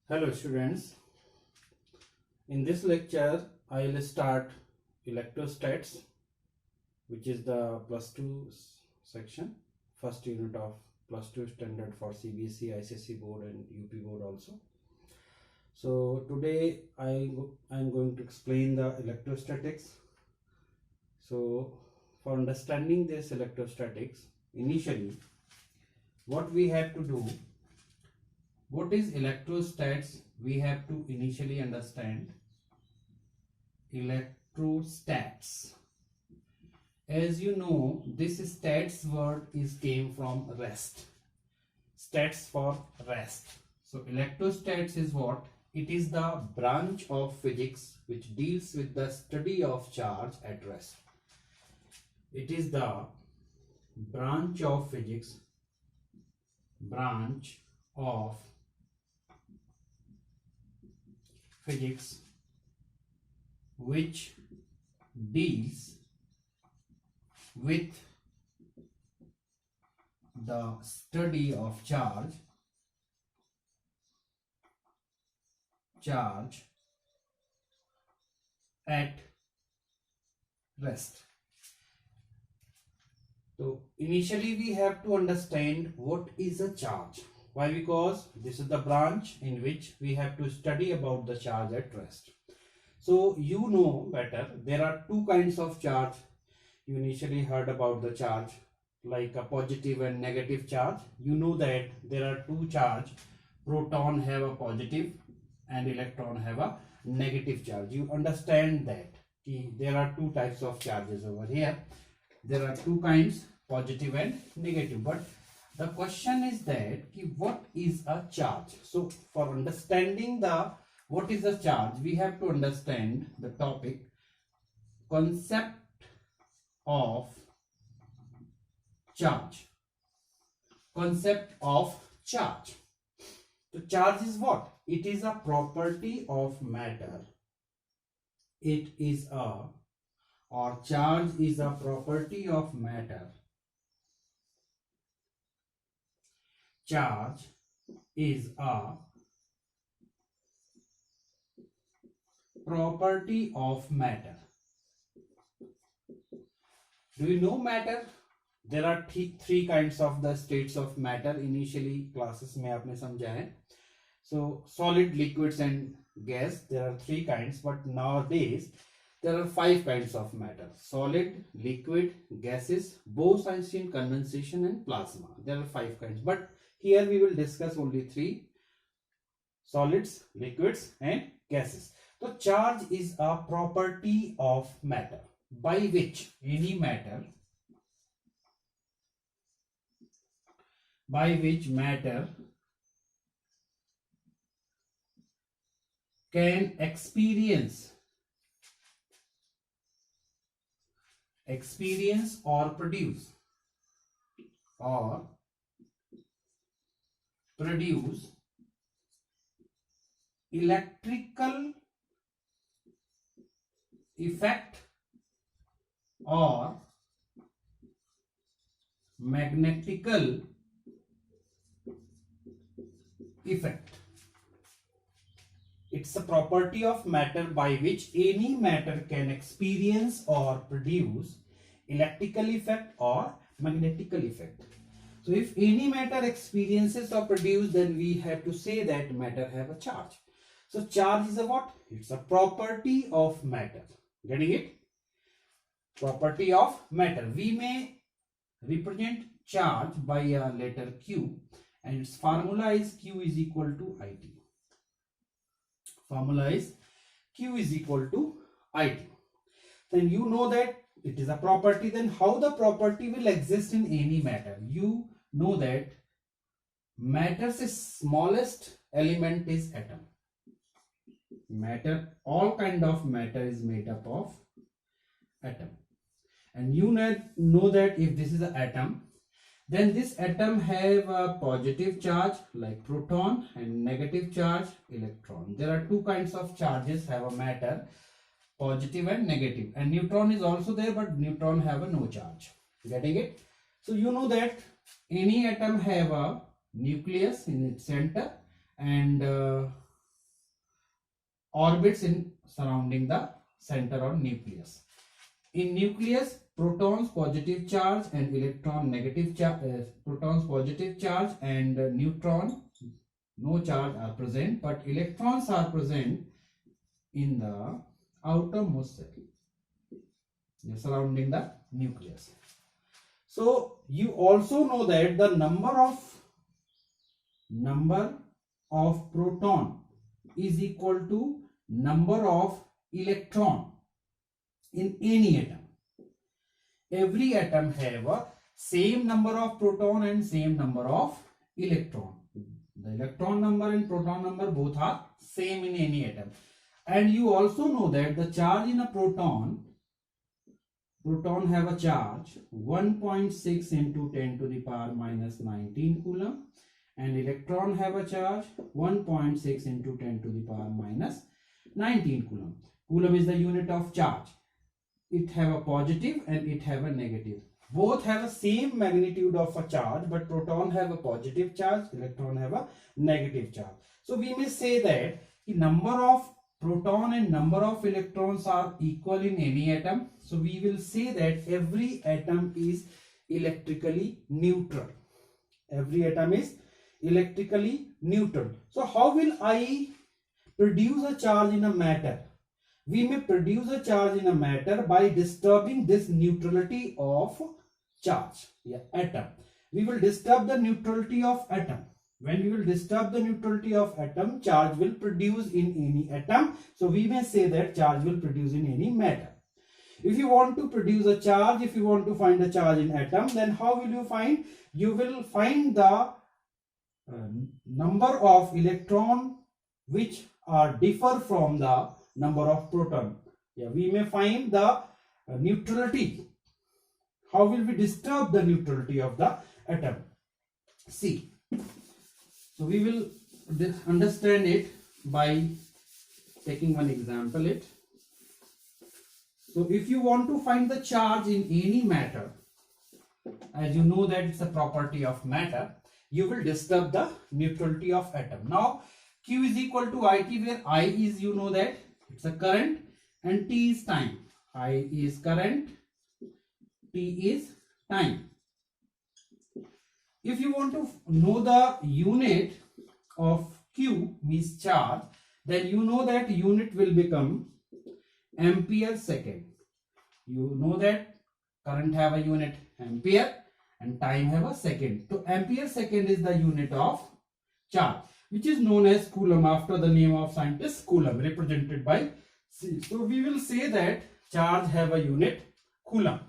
Hello students, in this lecture I will start electrostats, which is the plus 2 section, first unit of plus 2 standard for CBSE, ICSE board and UP board also. So today I am going to explain the electrostatics. So for understanding this electrostatics, initially what we have to do, what is electrostats, we have to initially understand electrostats. As you know, this stats word is came from rest. Stats for rest. So electrostats is what? It is the branch of physics which deals with the study of charge at rest. It is the branch of physics, which deals with the study of charge at rest. So initially we have to understand what is a charge. Why? Because this is the branch in which we have to study about the charge at rest. So you know better, there are two kinds of charge. You initially heard about the charge like a positive and negative charge. You know that there are two charge. Proton have a positive and electron have a negative charge. You understand that there are two types of charges over here. There are two kinds, positive and negative. But the question is that what is a charge? So for understanding what is a charge, we have to understand the topic concept of charge. Concept of charge. So charge is what? It is a property of matter. Charge is a property of matter. Charge is a property of matter. Do you know matter? There are three kinds of the states of matter. Initially classes में आपने समझा है. So solid, liquids and gas, there are three kinds, but nowadays there are five kinds of matter: solid, liquid, gases, Bose-Einstein, condensation and plasma. There are five kinds, but here we will discuss only three: solids, liquids and gases. So charge is a property of matter by which any matter can experience or produce electrical effect or magnetical effect. It's a property of matter by which any matter can experience or produce electrical effect or magnetical effect. So if any matter experiences or produce, then we have to say that matter have a charge. So charge is a what? It's a property of matter. Getting it? Property of matter. We may represent charge by a letter Q, and its formula is Q is equal to IT. Formula is Q is equal to IT. Then you know that it is a property. Then how the property will exist in any matter? You know that matter's smallest element is atom. Matter, all kind of matter is made up of atom. And you know that if this is an atom, then this atom have a positive charge like proton and negative charge electron. There are two kinds of charges have a matter, positive and negative. And neutron is also there, but neutron have a no charge. Getting it? So you know that any atom have a nucleus in its center and orbits in surrounding the center or nucleus. In nucleus, protons positive charge and electron negative charge, protons positive charge and neutron no charge are present, but electrons are present in the outermost cell surrounding the nucleus. So you also know that the number of proton is equal to number of electron in any atom. Every atom have a same number of proton and same number of electron. The electron number and proton number both are same in any atom. And you also know that the charge in a proton have a charge 1.6 into 10 to the power minus 19 coulomb, and electron have a charge 1.6 into 10 to the power minus 19 coulomb. Coulomb is the unit of charge. It have a positive and it have a negative. Both have a same magnitude of a charge, but proton have a positive charge, electron have a negative charge. So we may say that the number of proton and number of electrons are equal in any atom. So we will say that every atom is electrically neutral. Every atom is electrically neutral. So how will I produce a charge in a matter? We may produce a charge in a matter by disturbing this neutrality of charge, atom. We will disturb the neutrality of atom. When we will disturb the neutrality of atom, charge will produce in any atom. So we may say that charge will produce in any matter. If you want to produce a charge, if you want to find a charge in atom, then how will you find? You will find the number of electron which are differ from the number of proton. We may find the neutrality. How will we disturb the neutrality of the atom? See. So we will understand it by taking one example. So if you want to find the charge in any matter, as you know that it's a property of matter, you will disturb the neutrality of atom. Now Q is equal to IT, where I is, you know that it's a current and T is time. I is current, T is time. If you want to know the unit of Q, means charge, then you know that unit will become ampere second. You know that current have a unit ampere and time have a second. So ampere second is the unit of charge, which is known as coulomb, after the name of scientist Coulomb, represented by C. So we will say that charge have a unit coulomb.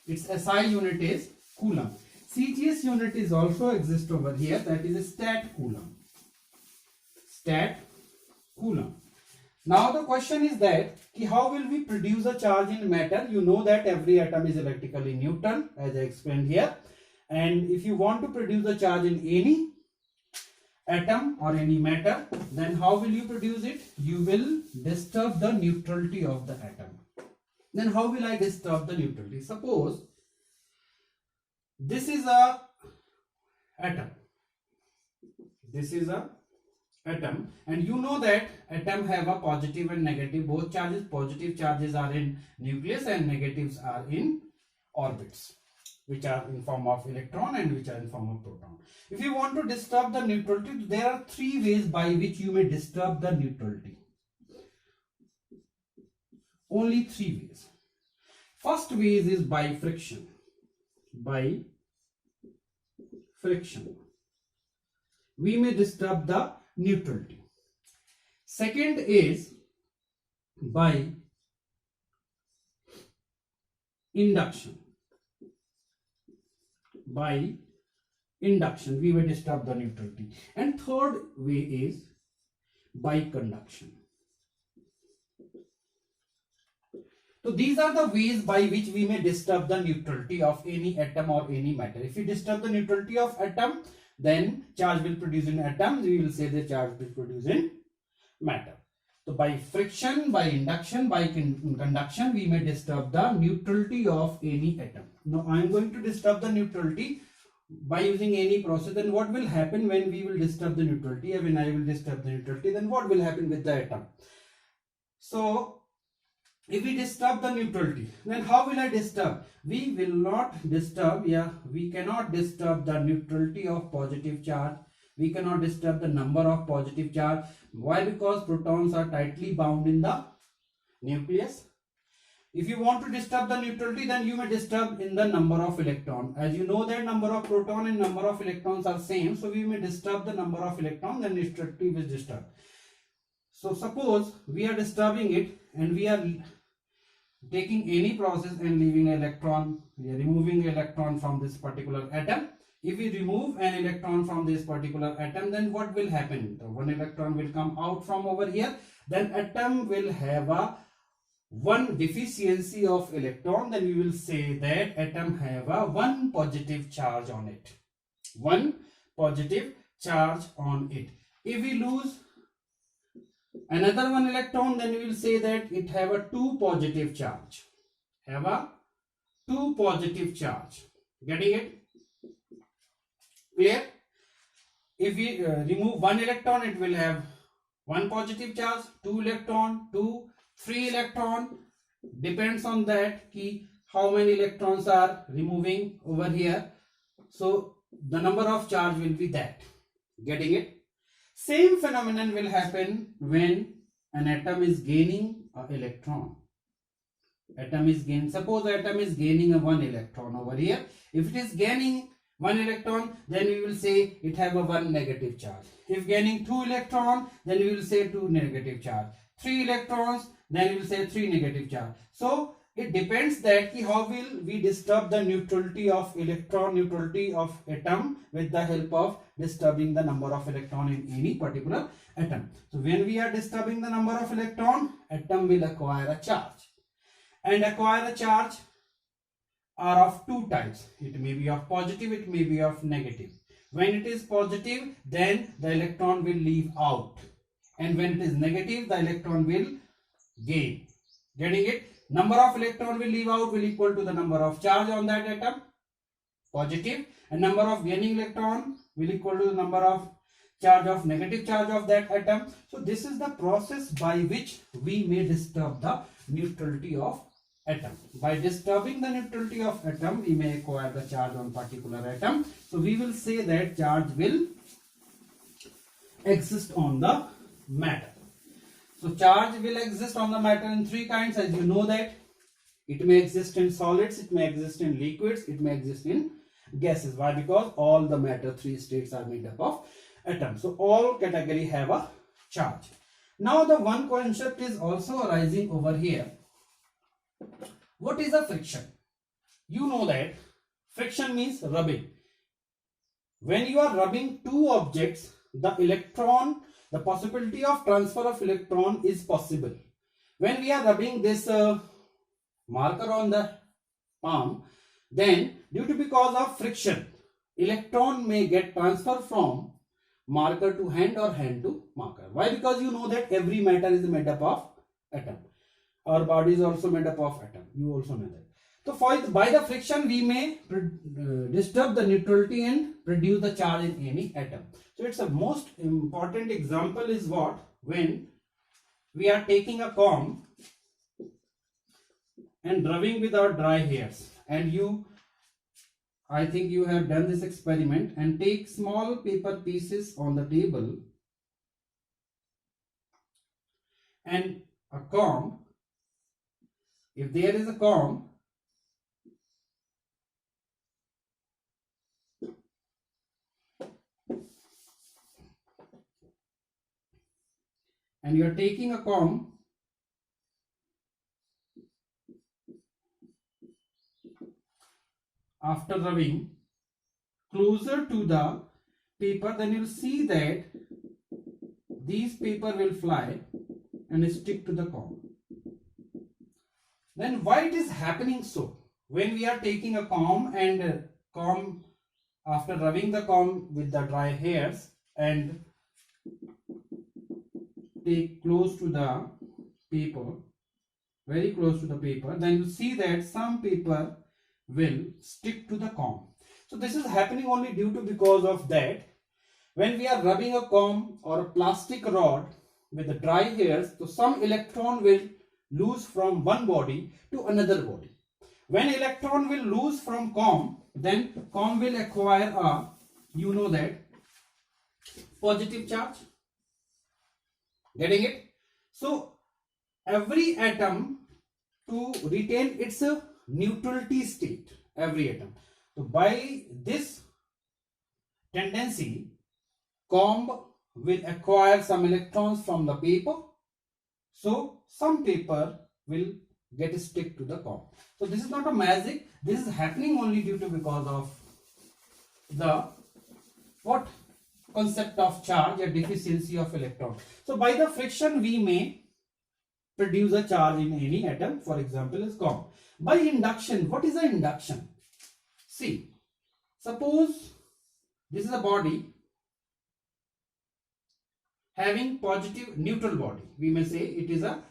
Its SI unit is coulomb. CGS unit is also exist over here, that is stat coulomb. Stat coulomb. Now the question is that how will we produce a charge in matter? You know that every atom is electrically neutral, as I explained here. And if you want to produce a charge in any atom or any matter, then how will you produce it? You will disturb the neutrality of the atom. Then how will I disturb the neutrality? Suppose this is a atom. This is a atom, and you know that atom have a positive and negative both charges. Positive charges are in nucleus and negatives are in orbits, which are in form of electron and which are in form of proton. If you want to disturb the neutrality, there are three ways by which you may disturb the neutrality. Only three ways. First way is by friction. By friction, we may disturb the neutrality. Second is by induction. By induction, we may disturb the neutrality. And third way is by conduction. So these are the ways by which we may disturb the neutrality of any atom or any matter. If you disturb the neutrality of atom, then charge will produce in atom. We will say the charge will produce in matter. So by friction, by induction, by conduction, we may disturb the neutrality of any atom. Now I am going to disturb the neutrality by using any process, then what will happen when we will disturb the neutrality, or when I will disturb the neutrality, then what will happen with the atom? So if we disturb the neutrality, then how will I disturb? We will not disturb, we cannot disturb the neutrality of positive charge. We cannot disturb the number of positive charge. Why? Because protons are tightly bound in the nucleus. If you want to disturb the neutrality, then you may disturb in the number of electrons. As you know that number of proton and number of electrons are same, so we may disturb the number of electrons, then neutrality will disturb. So suppose we are disturbing it and we are taking any process and leaving an electron, we are removing an electron from this particular atom. If we remove an electron from this particular atom, then what will happen? The one electron will come out from over here, then atom will have a one deficiency of electron, then we will say that atom have a one positive charge on it. One positive charge on it. If we lose another one electron, then we will say that it have a two positive charge. Have a two positive charge. Getting it? Clear? If we remove one electron, it will have one positive charge, two electron, two, three electron. Depends on that key how many electrons are removing over here. So the number of charge will be that. Getting it? Same phenomenon will happen when an atom is gaining an electron. Atom is gaining. Suppose atom is gaining a one electron over here. If it is gaining one electron, then we will say it have a one negative charge. If gaining two electron, then we will say two negative charge. Three electrons, then we will say three negative charge. So it depends that how will we disturb the neutrality of electron, neutrality of atom with the help of disturbing the number of electron in any particular atom. So when we are disturbing the number of electron, atom will acquire a charge. And acquire a charge are of two types. It may be of positive, it may be of negative. When it is positive, then the electron will leave out. And when it is negative, the electron will gain. Getting it? Number of electron will leave out will equal to the number of charge on that atom, positive, and number of gaining electron will equal to the number of charge of negative charge of that atom. So this is the process by which we may disturb the neutrality of atom. By disturbing the neutrality of atom, we may acquire the charge on particular atom. So we will say that charge will exist on the matter. So charge will exist on the matter in three kinds, as you know that. It may exist in solids, it may exist in liquids, it may exist in gases. Why? Because all the matter three states are made up of atoms. So all category have a charge. Now the one concept is also arising over here. What is a friction? You know that friction means rubbing. When you are rubbing two objects, the possibility of transfer of electron is possible. When we are rubbing this marker on the palm, then because of friction, electron may get transferred from marker to hand or hand to marker. Why? Because you know that every matter is made up of atom. Our body is also made up of atom. You also know that. So by the friction, we may disturb the neutrality and produce the charge in any atom. So it's a most important example is what? When we are taking a comb and rubbing with our dry hairs, and I think you have done this experiment, and take small paper pieces on the table and a comb. If there is a comb, and you are taking a comb after rubbing closer to the paper, then you will see that these paper will fly and stick to the comb. Then why it is happening so? When we are taking a comb and after rubbing the comb with the dry hairs and take close to the paper, very close to the paper, then you see that some paper will stick to the comb. So this is happening only due to because of that when we are rubbing a comb or a plastic rod with the dry hairs, so some electron will lose from one body to another body. When electron will lose from comb, then comb will acquire a, you know that, positive charge. Getting it? So every atom to retain its neutrality state, every atom. So by this tendency, comb will acquire some electrons from the paper. So some paper will get stick to the comb. So this is not a magic. This is happening only due to because of the what concept of charge, a deficiency of electron. So by the friction we may produce a charge in any atom. For example, is comb. By induction, what is the induction? See, suppose this is a body having positive neutral body. We may say it is a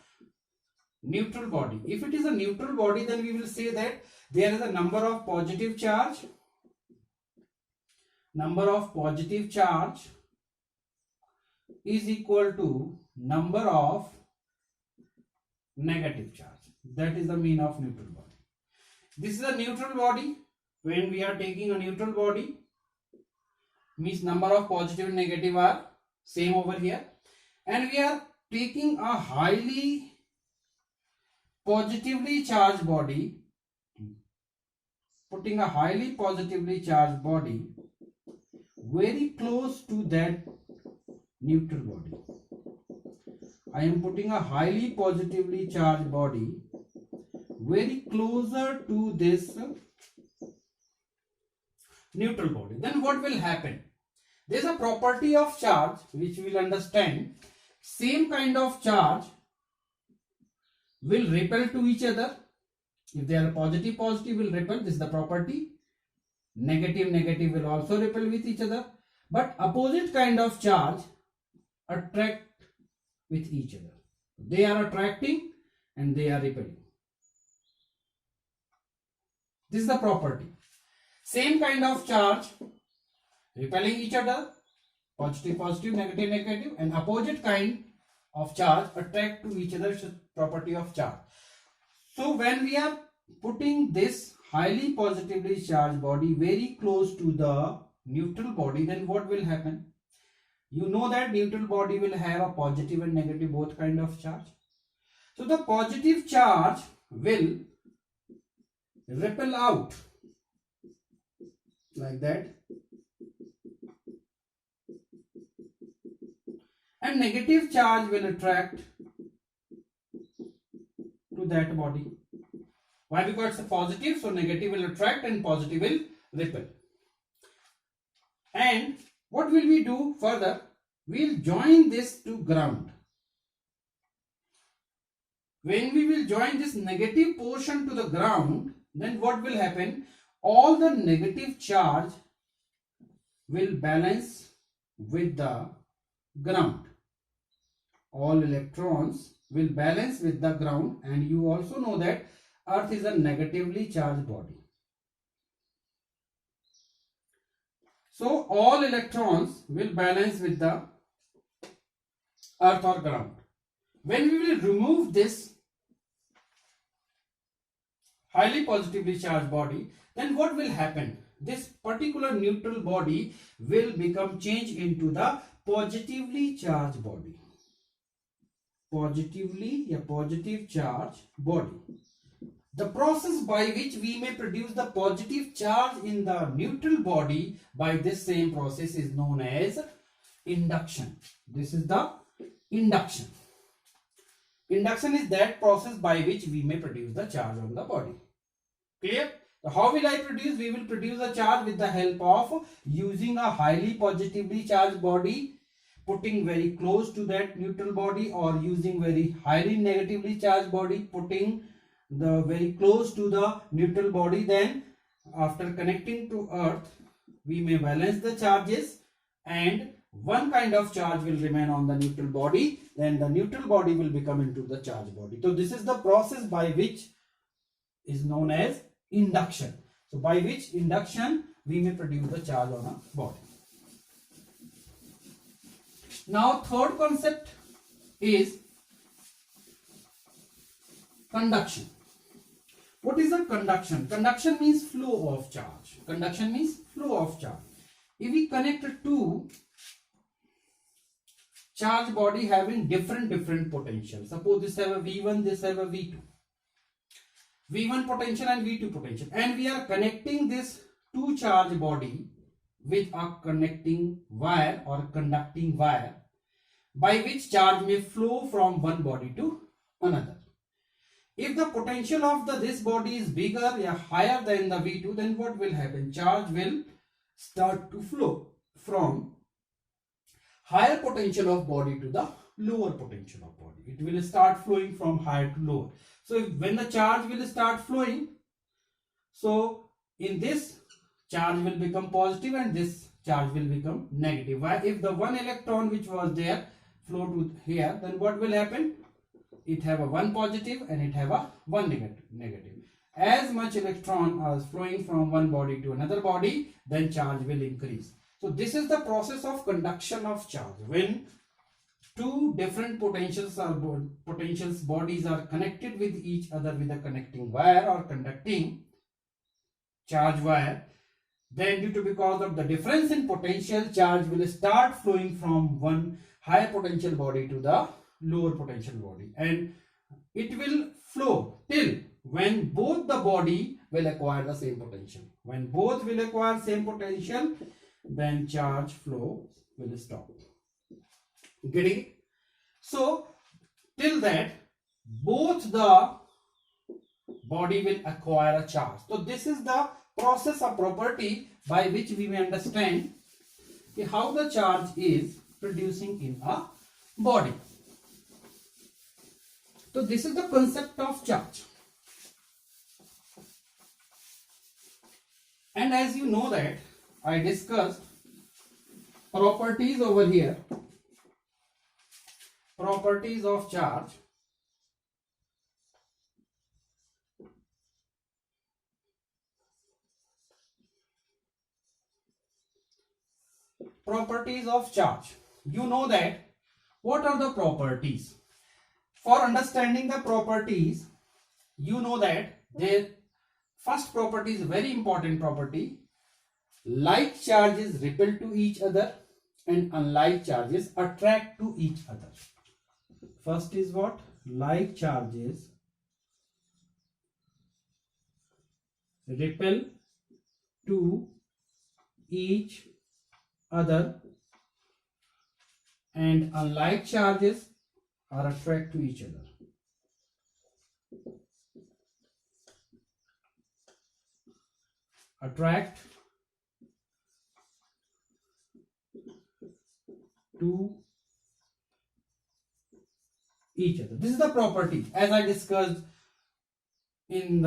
neutral body. If it is a neutral body, then we will say that there is a number of positive charge. Number of positive charge is equal to number of negative charge. That is the mean of neutral body. This is a neutral body. When we are taking a neutral body, means number of positive and negative are same over here, and we are taking a highly positively charged body, putting a highly positively charged body very close to that neutral body. I am putting a highly positively charged body very closer to this neutral body. Then what will happen? There is a property of charge which we will understand. Same kind of charge will repel to each other. If they are positive, positive will repel. This is the property. Negative, negative will also repel with each other. But opposite kind of charge attract with each other. They are attracting and they are repelling. This is the property. Same kind of charge repelling each other, positive, positive, negative, negative, and opposite kind of charge attract to each other, property of charge. So when we are putting this highly positively charged body very close to the neutral body, then what will happen? You know that neutral body will have a positive and negative both kind of charge. So the positive charge will repel out like that, and negative charge will attract to that body. Why? Because it's a positive, so negative will attract and positive will repel. And what will we do further? We will join this to ground. When we will join this negative portion to the ground, then what will happen? All the negative charge will balance with the ground. All electrons will balance with the ground, and you also know that Earth is a negatively charged body. So all electrons will balance with the Earth or ground. When we will remove this highly positively charged body, then what will happen? This particular neutral body will become changed into the positively charged body. Positive charge body. The process by which we may produce the positive charge in the neutral body by this same process is known as induction. This is the induction. Induction is that process by which we may produce the charge on the body. Clear? So how will I produce? We will produce a charge with the help of using a highly positively charged body, putting very close to that neutral body, or using very highly negatively charged body, putting the very close to the neutral body. Then after connecting to Earth, we may balance the charges, and one kind of charge will remain on the neutral body. Then the neutral body will become into the charged body. So this is the process by which is known as induction. So by which induction we may produce the charge on a body. Now third concept is conduction. What is a conduction? Conduction means flow of charge. Conduction means flow of charge. If we connect two charge body having different potential, suppose this have a V1, this have a V2. V1 potential and V2 potential, and we are connecting this two charge body with a connecting wire or conducting wire by which charge may flow from one body to another. If the potential of this body is bigger or higher than the V2, then what will happen? Charge will start to flow from higher potential of body to the lower potential of body. It will start flowing from higher to lower. So when the charge will start flowing, so in this charge will become positive and this charge will become negative. Why? If the one electron which was there flow to here, then what will happen? It have a one positive and it have a one negative. As much electron are flowing from one body to another body, then charge will increase. So this is the process of conduction of charge. When two different potentials bodies are connected with each other with a connecting wire or conducting charge wire, then because of the difference in potential, charge will start flowing from one higher potential body to the lower potential body, and it will flow till when both the body will acquire the same potential. When both will acquire same potential, then charge flow will stop. Getting it? So till that both the body will acquire a charge. So this is the process or property by which we may understand how the charge is producing in a body. So this is the concept of charge. And as you know that I discussed properties over here, properties of charge. Properties of charge. You know that what are the properties? For understanding the properties, you know that the first property is a very important property. Like charges repel to each other and unlike charges attract to each other. First is what? Like charges repel to each other and unlike charges are attract to each other. Attract to each other. This is the property as I discussed in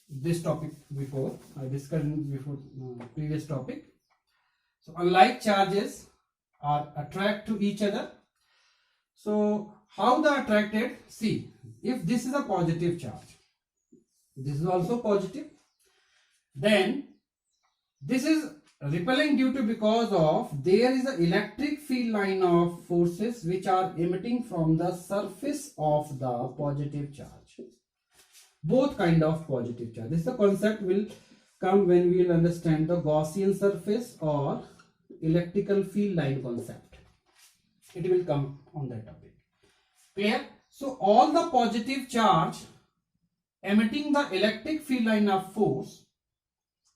this topic before. I discussed before previous topic. So unlike charges are attract to each other. So how they are attracted? See, if this is a positive charge, this is also positive, then this is repelling due to because of there is an electric field line of forces which are emitting from the surface of the positive charge. Both kind of positive charge. This is the concept will come when we will understand the Gaussian surface or electrical field line concept. It will come on that topic. Clear? So all the positive charge emitting the electric field line of force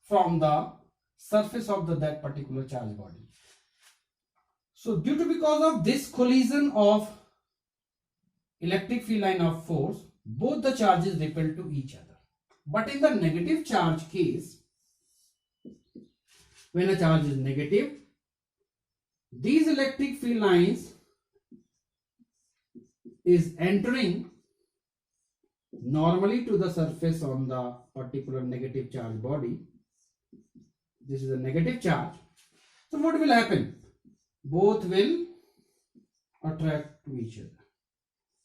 from the surface of that particular charge body. So due to because of this collision of electric field line of force, both the charges repel to each other. But in the negative charge case, when a charge is negative, these electric field lines is entering normally to the surface on the particular negative charge body. This is a negative charge. So what will happen? Both will attract to each other.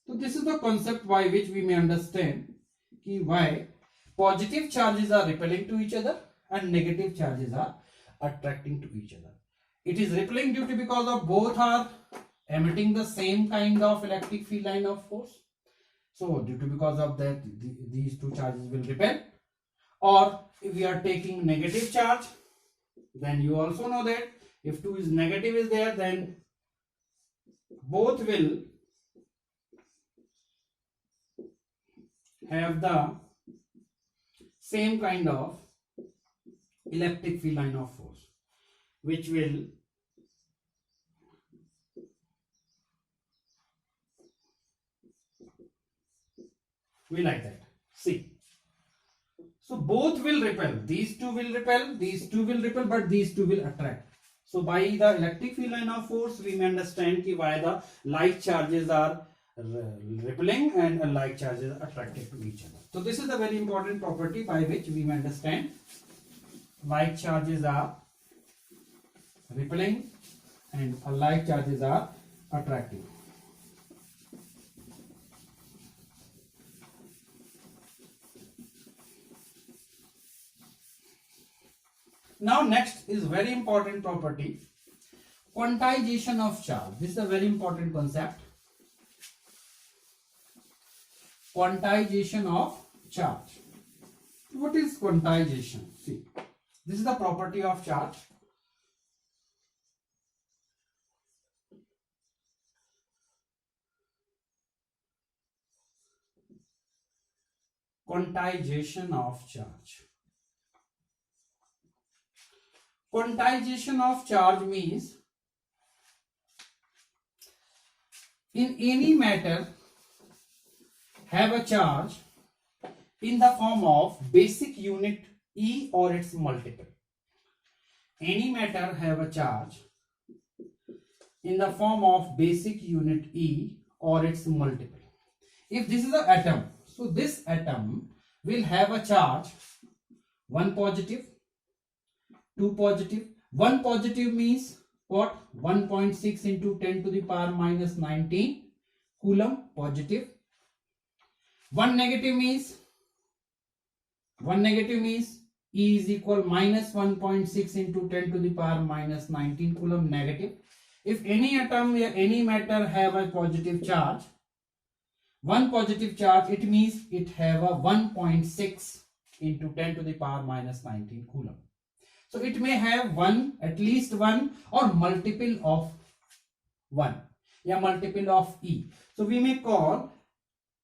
So this is the concept by which we may understand why positive charges are repelling to each other and negative charges are attracting to each other. It is repelling due to because of both are emitting the same kind of electric field line of force. So due to because of that, these two charges will repel. Or if we are taking negative charge, then you also know that if 2 is negative is there, then both will have the same kind of electric field line of force, which will be like that. See. So both will repel. These two will repel, these two will repel, but these two will attract. So by the electric field line of force, we may understand why the like charges are repelling and unlike charges are attracted to each other. So this is a very important property by which we may understand like charges are repelling and unlike charges are attracting. Now next is very important property, quantization of charge. This is a very important concept. Quantization of charge. What is quantization? See, this is the property of charge. Quantization of charge. Quantization of charge means in any matter have a charge in the form of basic unit E or its multiple. Any matter have a charge in the form of basic unit E or its multiple. If this is an atom, so this atom will have a charge 1 positive, 2 positive. 1 positive means what? 1.6 into 10 to the power minus 19 coulomb positive. 1 negative means E is equal minus 1.6 into 10 to the power minus 19 coulomb negative. If any atom or any matter have a positive charge, 1 positive charge, it means it have a 1.6 into 10 to the power minus 19 coulomb. So it may have one, at least one, or multiple of 1, yeah, multiple of E. So we may call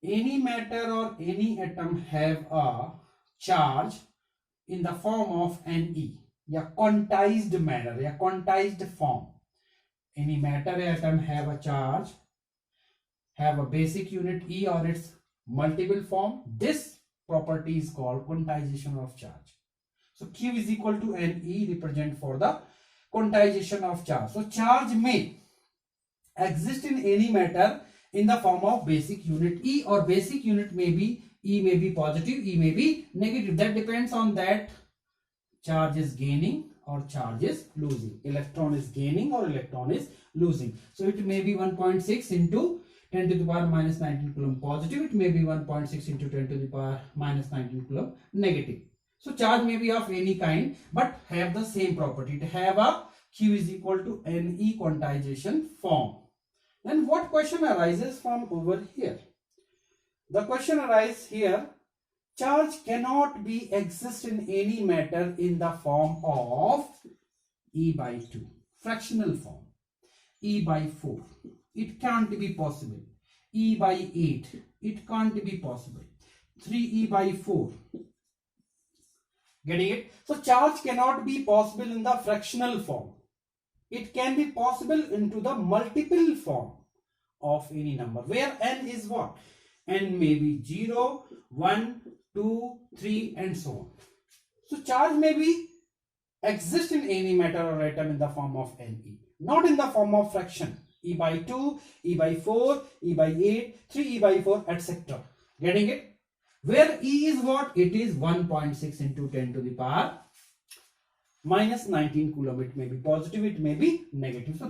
any matter or any atom have a charge in the form of an E, yeah, quantized manner, yeah, quantized form. Any matter or atom have a charge, have a basic unit E or its multiple form. This property is called quantization of charge. So Q is equal to NE represent for the quantization of charge. So charge may exist in any matter in the form of basic unit E, or basic unit may be E may be positive, E may be negative. That depends on that charge is gaining or charge is losing. Electron is gaining or electron is losing. So it may be 1.6 into 10 to the power minus 19 coulomb positive. It may be 1.6 into 10 to the power minus 19 coulomb negative. So charge may be of any kind but have the same property. To have a Q is equal to NE quantization form. Then what question arises from over here? The question arises here, charge cannot be exist in any matter in the form of E by 2, fractional form, E by 4. It can't be possible. E by 8, it can't be possible. 3E by 4. Getting it? So charge cannot be possible in the fractional form. It can be possible into the multiple form of any number, where n is what? N may be 0, 1, 2, 3 and so on. So charge may be exist in any matter or atom in the form of Ne, not in the form of fraction. E by 2, E by 4, E by 8, 3E by 4, etc. Getting it? Where E is what? It is 1.6 into 10 to the power minus 19 coulomb. It may be positive, it may be negative. So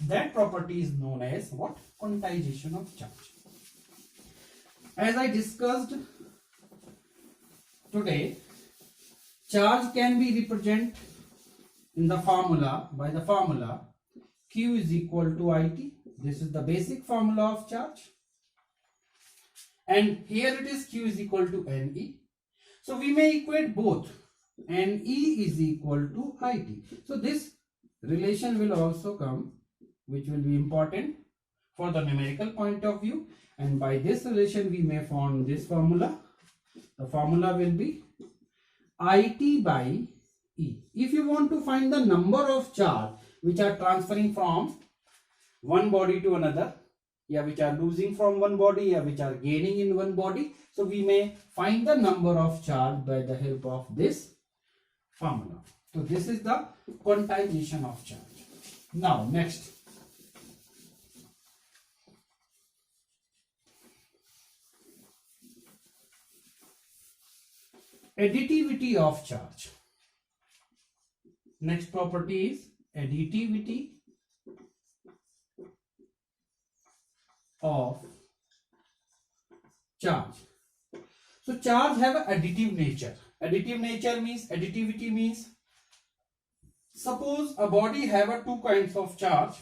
that property is known as what? Quantization of charge. As I discussed today charge can be represented in the formula by the formula Q is equal to IT. This is the basic formula of charge. And here it is Q is equal to NE. So we may equate both. NE is equal to IT. So this relation will also come, which will be important for the numerical point of view. And by this relation we may form this formula. The formula will be IT by E. If you want to find the number of charge which are transferring from one body to another, which are losing from one body, which are gaining in one body, so we may find the number of charge by the help of this formula. So this is the quantization of charge. Now next, additivity of charge. Next property is additivity of charge. So charge have an additive nature. Additivity means suppose a body have a two kinds of charge,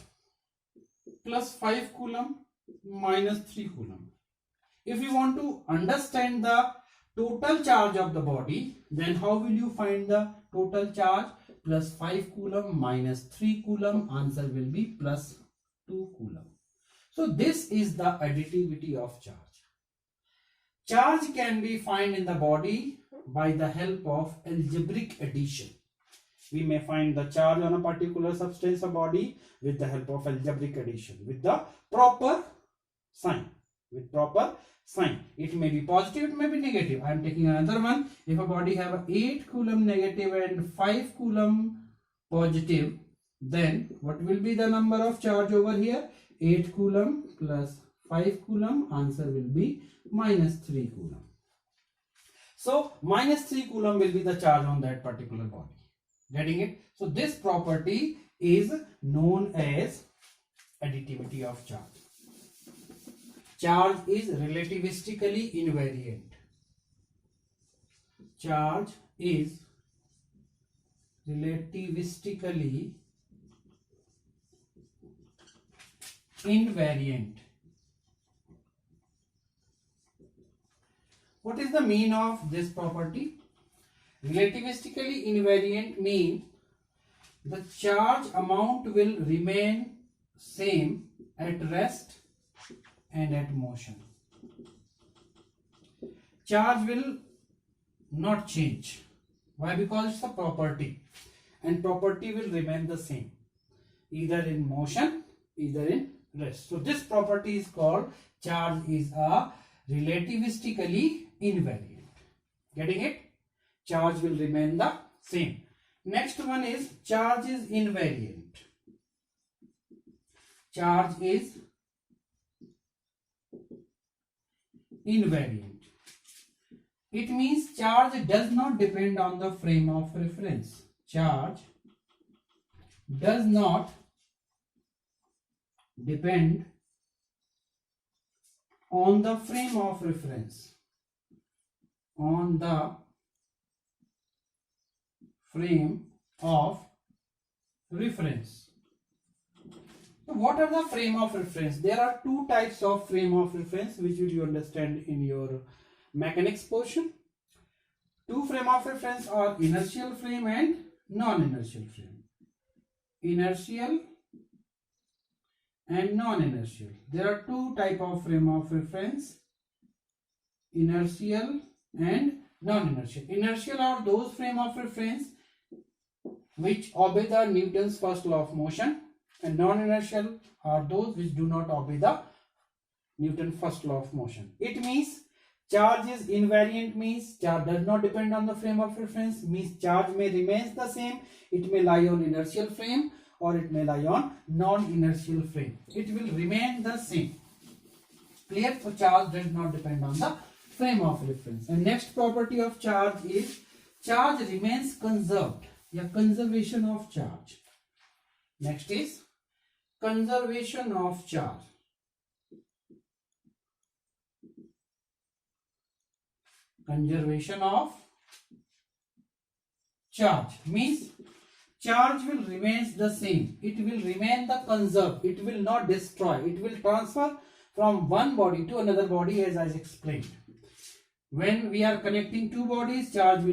plus 5 coulomb, minus 3 coulomb. If you want to understand the total charge of the body, then how will you find the total charge? Plus 5 coulomb minus 3 coulomb, answer will be plus 2 coulomb. So this is the additivity of charge. Charge can be found in the body by the help of algebraic addition. We may find the charge on a particular substance or body with the help of algebraic addition with the proper sign. It may be positive, it may be negative. I am taking another one. If a body have 8 coulomb negative and 5 coulomb positive, then what will be the number of charge over here? 8 coulomb plus 5 coulomb, answer will be minus 3 coulomb. So minus 3 coulomb will be the charge on that particular body. Getting it? So this property is known as additivity of charge. Charge is relativistically invariant. Charge is relativistically invariant. What is the mean of this property? Relativistically invariant means the charge amount will remain same at rest and at motion. Charge will not change. Why? Because it's a property, and property will remain the same either in motion, either in rest. So this property is called charge is a relativistically invariant. Getting it? Charge will remain the same. Next one is charge is invariant. Charge is invariant. It means charge does not depend on the frame of reference. Charge does not depend on the frame of reference. On the frame of reference. So what are the frame of reference? There are two types of frame of reference which will you understand in your mechanics portion. Two frame of reference are inertial frame and non-inertial frame. Inertial and non-inertial. There are two type of frame of reference, inertial and non-inertial. Inertial are those frame of reference which obey the Newton's first law of motion, and non-inertial are those which do not obey the Newton's first law of motion. It means charge is invariant means charge does not depend on the frame of reference, means charge may remain the same. It may lie on inertial frame or it may lie on non-inertial frame. It will remain the same. Clear? So charge does not depend on the frame of reference. And next property of charge is charge remains conserved. Conservation of charge. Next is conservation of charge. Conservation of charge means charge will remains the same. It will remain the conserved. It will not destroy. It will transfer from one body to another body, as I explained. When we are connecting two bodies, charge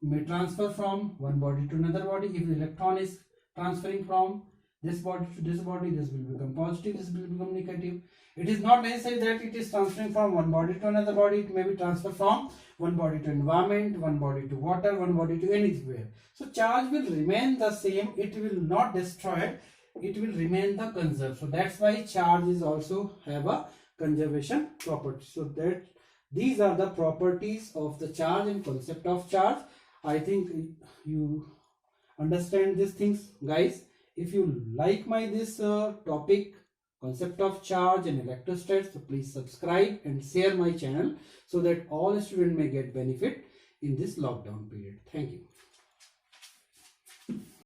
may transfer from one body to another body. If the electron is transferring from this body to this body, this will become positive, this will become negative. It is not necessary that it is transferring from one body to another body. It may be transferred from one body to environment, one body to water, one body to anywhere. So charge will remain the same. It will not destroy. It will remain the conserved. So that's why charge is also have a conservation property. So that these are the properties of the charge and concept of charge. I think you understand these things, guys. If you like my this topic, concept of charge and electrostats, so please subscribe and share my channel so that all students may get benefit in this lockdown period. Thank you.